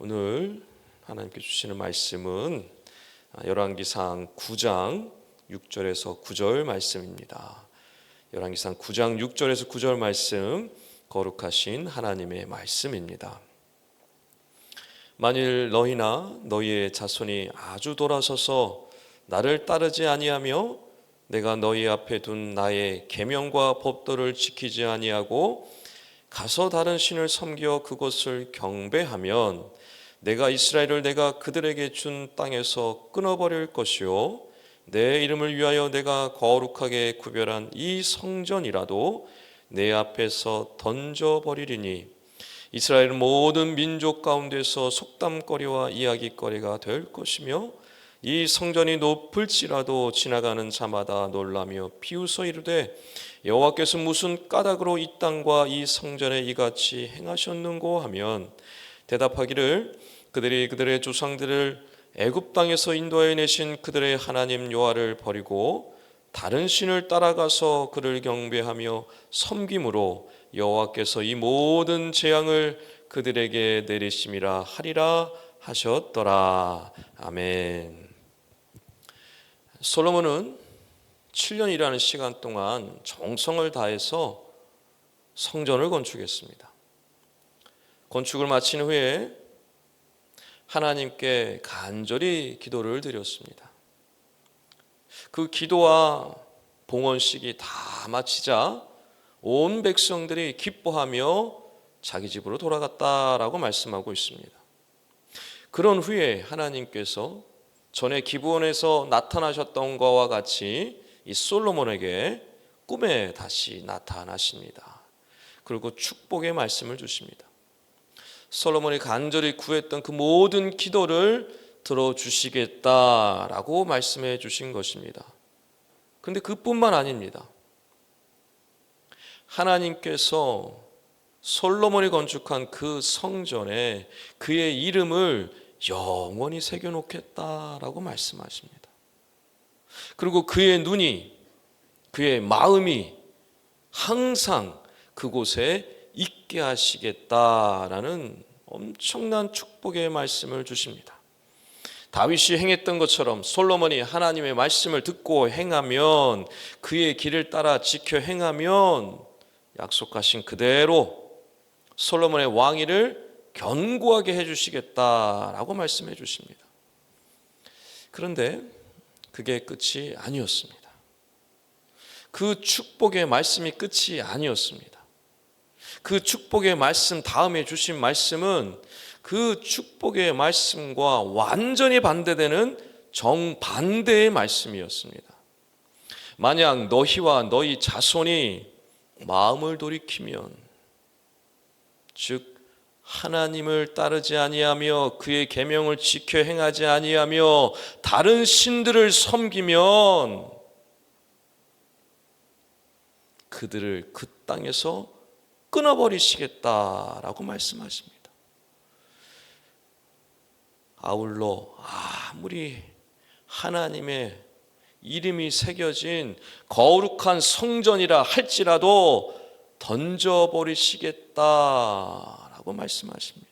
오늘 하나님께 주시는 말씀은 열왕기상 9장 6절에서 9절 말씀입니다. 열왕기상 9장 6절에서 9절 말씀, 거룩하신 하나님의 말씀입니다. 만일 너희나 너희의 자손이 아주 돌아서서 나를 따르지 아니하며 내가 너희 앞에 둔 나의 계명과 법도를 지키지 아니하고 가서 다른 신을 섬겨 그것을 경배하면 내가 이스라엘을 내가 그들에게 준 땅에서 끊어버릴 것이요 내 이름을 위하여 내가 거룩하게 구별한 이 성전이라도 내 앞에서 던져버리리니 이스라엘 모든 민족 가운데서 속담거리와 이야기거리가 될 것이며 이 성전이 높을지라도 지나가는 자마다 놀라며 비웃어 이르되 여호와께서 무슨 까닭으로 이 땅과 이 성전에 이같이 행하셨는고 하면 대답하기를 그들이 그들의 조상들을 애굽 땅에서 인도하여 내신 그들의 하나님 여호와를 버리고 다른 신을 따라가서 그를 경배하며 섬김으로 여호와께서 이 모든 재앙을 그들에게 내리심이라 하리라 하셨더라. 아멘. 솔로몬은 7년이라는 시간 동안 정성을 다해서 성전을 건축했습니다. 건축을 마친 후에 하나님께 간절히 기도를 드렸습니다. 그 기도와 봉헌식이 다 마치자 온 백성들이 기뻐하며 자기 집으로 돌아갔다라고 말씀하고 있습니다. 그런 후에 하나님께서 전에 기브온에서 나타나셨던 것과 같이 이 솔로몬에게 꿈에 다시 나타나십니다. 그리고 축복의 말씀을 주십니다. 솔로몬이 간절히 구했던 그 모든 기도를 들어주시겠다라고 말씀해 주신 것입니다. 그런데 그뿐만 아닙니다. 하나님께서 솔로몬이 건축한 그 성전에 그의 이름을 영원히 새겨놓겠다라고 말씀하십니다. 그리고 그의 눈이, 그의 마음이 항상 그곳에 있게 하시겠다라는 엄청난 축복의 말씀을 주십니다. 다윗이 행했던 것처럼 솔로몬이 하나님의 말씀을 듣고 행하면, 그의 길을 따라 지켜 행하면 약속하신 그대로 솔로몬의 왕위를 견고하게 해주시겠다라고 말씀해 주십니다. 그런데 그게 끝이 아니었습니다. 그 축복의 말씀이 끝이 아니었습니다. 그 축복의 말씀 다음에 주신 말씀은 그 축복의 말씀과 완전히 반대되는 정반대의 말씀이었습니다. 만약 너희와 너희 자손이 마음을 돌이키면, 즉 하나님을 따르지 아니하며 그의 계명을 지켜 행하지 아니하며 다른 신들을 섬기면 그들을 그 땅에서 끊어버리시겠다라고 말씀하십니다. 아울러 아무리 하나님의 이름이 새겨진 거룩한 성전이라 할지라도 던져버리시겠다라고 말씀하십니다.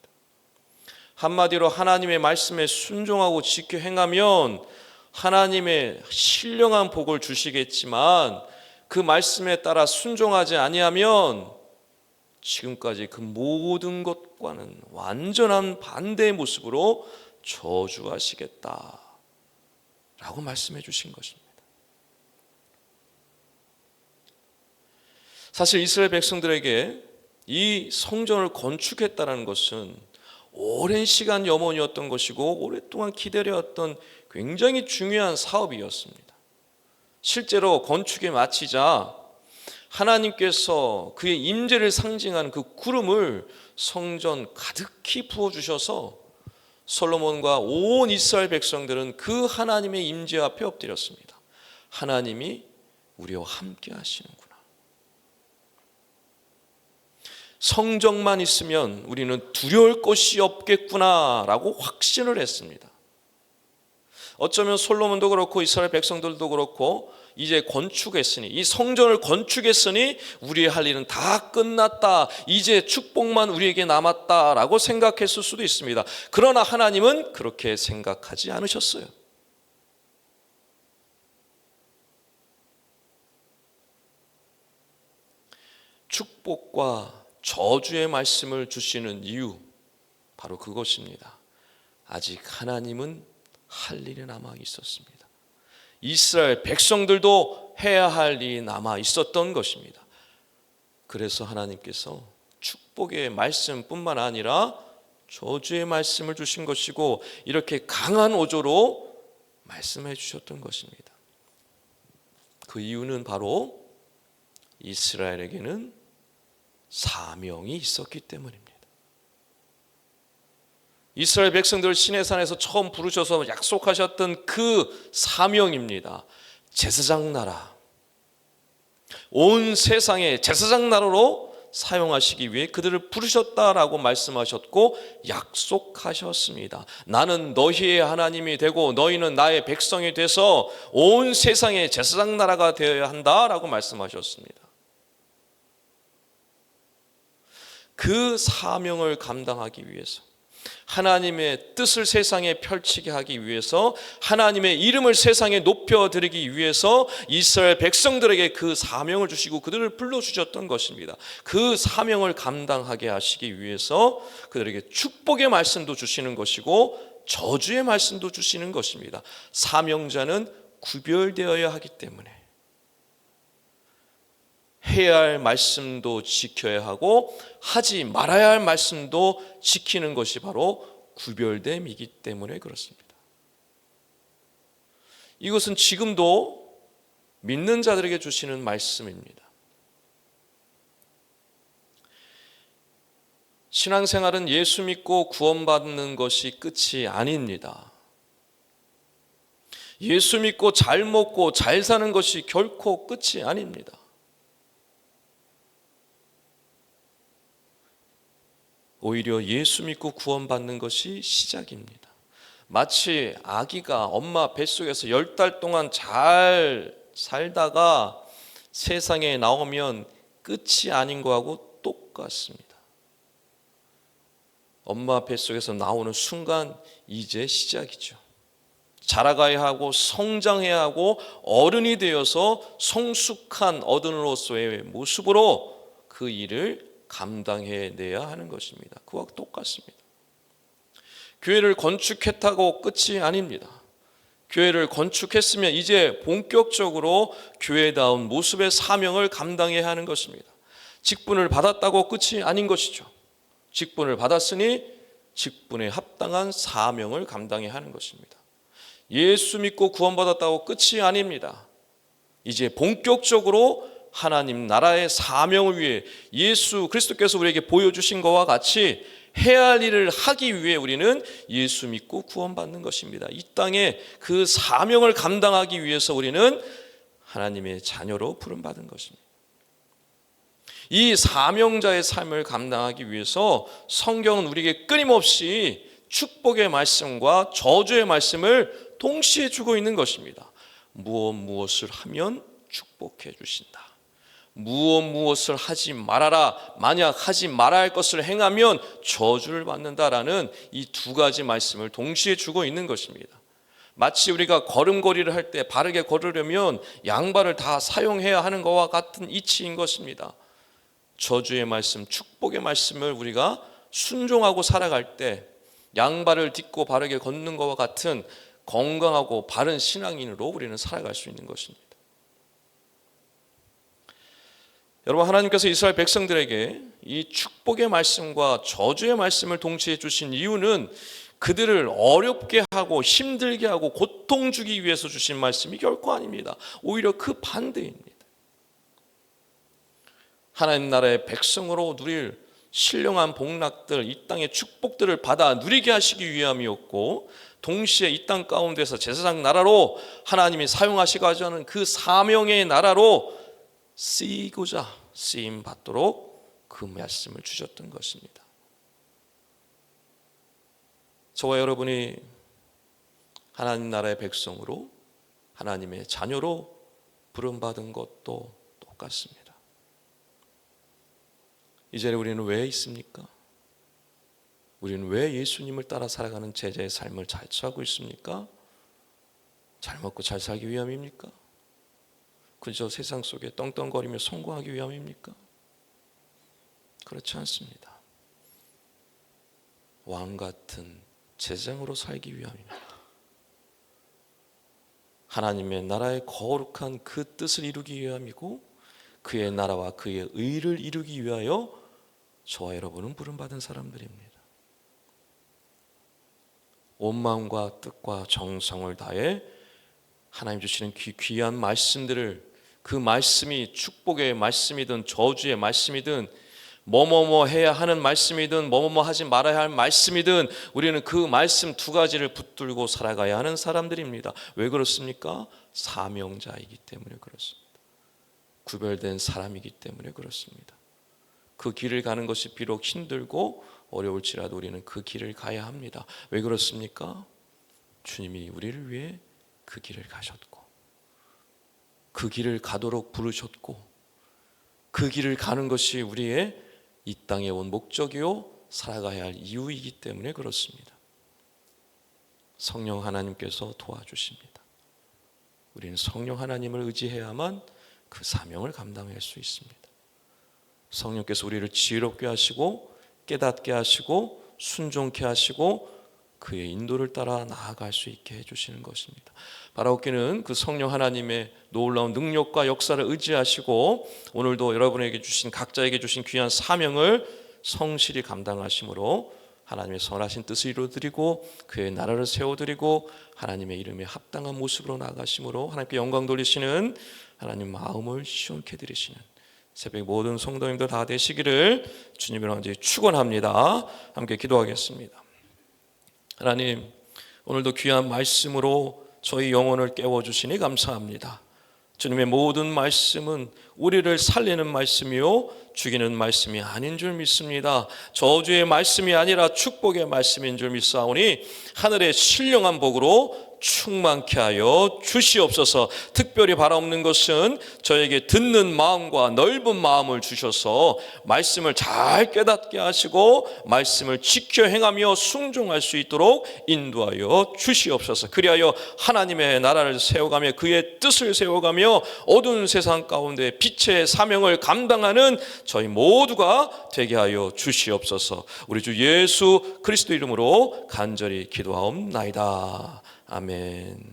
한마디로 하나님의 말씀에 순종하고 지켜 행하면 하나님의 신령한 복을 주시겠지만 그 말씀에 따라 순종하지 아니하면 지금까지 그 모든 것과는 완전한 반대의 모습으로 저주하시겠다라고 말씀해 주신 것입니다. 사실 이스라엘 백성들에게 이 성전을 건축했다는 것은 오랜 시간 염원이었던 것이고 오랫동안 기다려왔던 굉장히 중요한 사업이었습니다. 실제로 건축에 마치자 하나님께서 그의 임재를 상징하는 그 구름을 성전 가득히 부어주셔서 솔로몬과 온 이스라엘 백성들은 그 하나님의 임재 앞에 엎드렸습니다. 하나님이 우리와 함께 하시는구나. 성전만 있으면 우리는 두려울 것이 없겠구나라고 확신을 했습니다. 어쩌면 솔로몬도 그렇고 이스라엘 백성들도 그렇고 이제 건축했으니, 이 성전을 건축했으니 우리의 할 일은 다 끝났다, 이제 축복만 우리에게 남았다라고 생각했을 수도 있습니다. 그러나 하나님은 그렇게 생각하지 않으셨어요. 축복과 저주의 말씀을 주시는 이유, 바로 그것입니다. 아직 하나님은 할 일이 남아 있었습니다. 이스라엘 백성들도 해야 할 일이 남아 있었던 것입니다. 그래서 하나님께서 축복의 말씀뿐만 아니라 저주의 말씀을 주신 것이고, 이렇게 강한 어조로 말씀해 주셨던 것입니다. 그 이유는 바로 이스라엘에게는 사명이 있었기 때문입니다. 이스라엘 백성들을 시내산에서 처음 부르셔서 약속하셨던 그 사명입니다. 제사장 나라, 온 세상의 제사장 나라로 사용하시기 위해 그들을 부르셨다라고 말씀하셨고 약속하셨습니다. 나는 너희의 하나님이 되고 너희는 나의 백성이 돼서 온 세상의 제사장 나라가 되어야 한다라고 말씀하셨습니다. 그 사명을 감당하기 위해서, 하나님의 뜻을 세상에 펼치게 하기 위해서, 하나님의 이름을 세상에 높여드리기 위해서 이스라엘 백성들에게 그 사명을 주시고 그들을 불러주셨던 것입니다. 그 사명을 감당하게 하시기 위해서 그들에게 축복의 말씀도 주시는 것이고 저주의 말씀도 주시는 것입니다. 사명자는 구별되어야 하기 때문에 해야 할 말씀도 지켜야 하고 하지 말아야 할 말씀도 지키는 것이 바로 구별됨이기 때문에 그렇습니다. 이것은 지금도 믿는 자들에게 주시는 말씀입니다. 신앙생활은 예수 믿고 구원받는 것이 끝이 아닙니다. 예수 믿고 잘 먹고 잘 사는 것이 결코 끝이 아닙니다. 오히려 예수 믿고 구원받는 것이 시작입니다. 마치 아기가 엄마 뱃속에서 10달 동안 잘 살다가 세상에 나오면 끝이 아닌 거하고 똑같습니다. 엄마 뱃속에서 나오는 순간 이제 시작이죠. 자라가야 하고 성장해야 하고 어른이 되어서 성숙한 어른으로서의 모습으로 그 일을 감당해내야 하는 것입니다. 그와 똑같습니다. 교회를 건축했다고 끝이 아닙니다. 교회를 건축했으면 이제 본격적으로 교회다운 모습의 사명을 감당해야 하는 것입니다. 직분을 받았다고 끝이 아닌 것이죠. 직분을 받았으니 직분에 합당한 사명을 감당해야 하는 것입니다. 예수 믿고 구원받았다고 끝이 아닙니다. 이제 본격적으로 하나님 나라의 사명을 위해 예수 그리스도께서 우리에게 보여주신 것과 같이 해야 할 일을 하기 위해 우리는 예수 믿고 구원받는 것입니다. 이 땅에 그 사명을 감당하기 위해서 우리는 하나님의 자녀로 부름받은 것입니다. 이 사명자의 삶을 감당하기 위해서 성경은 우리에게 끊임없이 축복의 말씀과 저주의 말씀을 동시에 주고 있는 것입니다. 무엇을 하면 축복해 주신다. 무엇을 하지 말아라. 만약 하지 말아야 할 것을 행하면 저주를 받는다라는 이 두 가지 말씀을 동시에 주고 있는 것입니다. 마치 우리가 걸음걸이를 할 때 바르게 걸으려면 양발을 다 사용해야 하는 것과 같은 이치인 것입니다. 저주의 말씀, 축복의 말씀을 우리가 순종하고 살아갈 때 양발을 딛고 바르게 걷는 것과 같은 건강하고 바른 신앙인으로 우리는 살아갈 수 있는 것입니다. 여러분, 하나님께서 이스라엘 백성들에게 이 축복의 말씀과 저주의 말씀을 동시에 주신 이유는 그들을 어렵게 하고 힘들게 하고 고통 주기 위해서 주신 말씀이 결코 아닙니다. 오히려 그 반대입니다. 하나님 나라의 백성으로 누릴 신령한 복락들, 이 땅의 축복들을 받아 누리게 하시기 위함이었고, 동시에 이 땅 가운데서 제사장 나라로 하나님이 사용하시고자 하는 그 사명의 나라로 쓰이고자 쓰임 받도록 그 말씀을 주셨던 것입니다. 저와 여러분이 하나님 나라의 백성으로, 하나님의 자녀로 부름받은 것도 똑같습니다. 이 자리에 우리는 왜 있습니까? 우리는 왜 예수님을 따라 살아가는 제자의 삶을 잘 살고 있습니까? 잘 먹고 잘 살기 위함입니까? 그저 세상 속에 떵떵거리며 성공하기 위함입니까? 그렇지 않습니다. 왕 같은 제장으로 살기 위함입니다. 하나님의 나라의 거룩한 그 뜻을 이루기 위함이고, 그의 나라와 그의 의를 이루기 위하여 저와 여러분은 부름받은 사람들입니다. 온 마음과 뜻과 정성을 다해 하나님 주시는 귀한 말씀들을, 그 말씀이 축복의 말씀이든 저주의 말씀이든 뭐뭐뭐 해야 하는 말씀이든 뭐뭐뭐 하지 말아야 할 말씀이든 우리는 그 말씀 두 가지를 붙들고 살아가야 하는 사람들입니다. 왜 그렇습니까? 사명자이기 때문에 그렇습니다. 구별된 사람이기 때문에 그렇습니다. 그 길을 가는 것이 비록 힘들고 어려울지라도 우리는 그 길을 가야 합니다. 왜 그렇습니까? 주님이 우리를 위해 그 길을 가셨고, 그 길을 가도록 부르셨고, 그 길을 가는 것이 우리의 이 땅에 온 목적이요 살아가야 할 이유이기 때문에 그렇습니다. 성령 하나님께서 도와주십니다. 우리는 성령 하나님을 의지해야만 그 사명을 감당할 수 있습니다. 성령께서 우리를 지혜롭게 하시고 깨닫게 하시고 순종케 하시고 그의 인도를 따라 나아갈 수 있게 해주시는 것입니다. 바라옵기는 그 성령 하나님의 놀라운 능력과 역사를 의지하시고 오늘도 여러분에게 주신, 각자에게 주신 귀한 사명을 성실히 감당하심으로 하나님의 선하신 뜻을 이루어드리고 그의 나라를 세워드리고 하나님의 이름에 합당한 모습으로 나아가심으로 하나님께 영광 돌리시는 하나님 마음을 시원케 드리시는 새벽 모든 성도님들 다 되시기를 주님의 이름으로 축원합니다. 함께 기도하겠습니다. 하나님, 오늘도 귀한 말씀으로 저희 영혼을 깨워주시니 감사합니다. 주님의 모든 말씀은 우리를 살리는 말씀이요 죽이는 말씀이 아닌 줄 믿습니다. 저주의 말씀이 아니라 축복의 말씀인 줄 믿사오니 하늘의 신령한 복으로 충만케 하여 주시옵소서. 특별히 바라옵는 것은 저에게 듣는 마음과 넓은 마음을 주셔서 말씀을 잘 깨닫게 하시고 말씀을 지켜 행하며 순종할 수 있도록 인도하여 주시옵소서. 그리하여 하나님의 나라를 세워가며 그의 뜻을 세워가며 어두운 세상 가운데 빛의 사명을 감당하는 저희 모두가 되게 하여 주시옵소서. 우리 주 예수 그리스도 이름으로 간절히 기도하옵나이다. 아멘.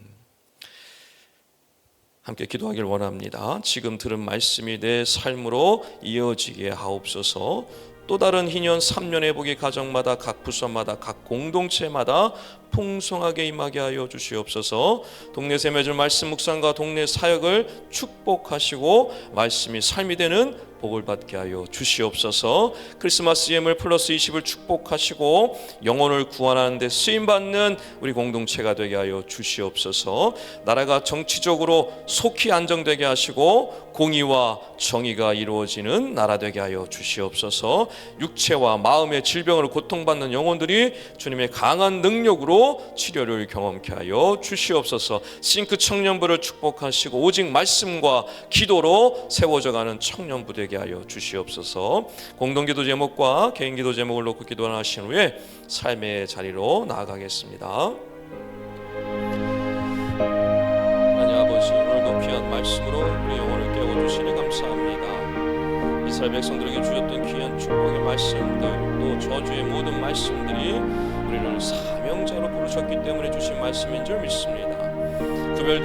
함께 기도하길 원합니다. 지금 들은 말씀이 내 삶으로 이어지게 하옵소서. 또 다른 희년 3년 회복이 가정마다 각 부서마다 각 공동체마다 풍성하게 임하게 하여 주시옵소서. 동네 샘매줄 말씀 묵상과 동네 사역을 축복하시고 말씀이 삶이 되는 복을 받게 하여 주시옵소서. 크리스마스 예물 플러스 20을 축복하시고 영혼을 구원하는 데 쓰임받는 우리 공동체가 되게 하여 주시옵소서. 나라가 정치적으로 속히 안정되게 하시고 공의와 정의가 이루어지는 나라 되게 하여 주시옵소서. 육체와 마음의 질병으로 고통받는 영혼들이 주님의 강한 능력으로 치료를 경험케 하여 주시옵소서. 싱크 청년부를 축복하시고 오직 말씀과 기도로 세워져가는 청년부 되게 하여 주시옵소서. 공동기도 제목과 개인기도 제목을 놓고 기도하신 후에 삶의 자리로 나아가겠습니다. 하나님 아버지, 오늘도 귀한 말씀으로 우리 영혼을 깨워주시니 감사합니다. 이스라엘 백성들에게 주셨던 귀한 축복의 말씀들, 또 저주의 모든 말씀들이 우리를 사명자로 부르셨기 때문에 주신 말씀인 줄 믿습니다. 구별된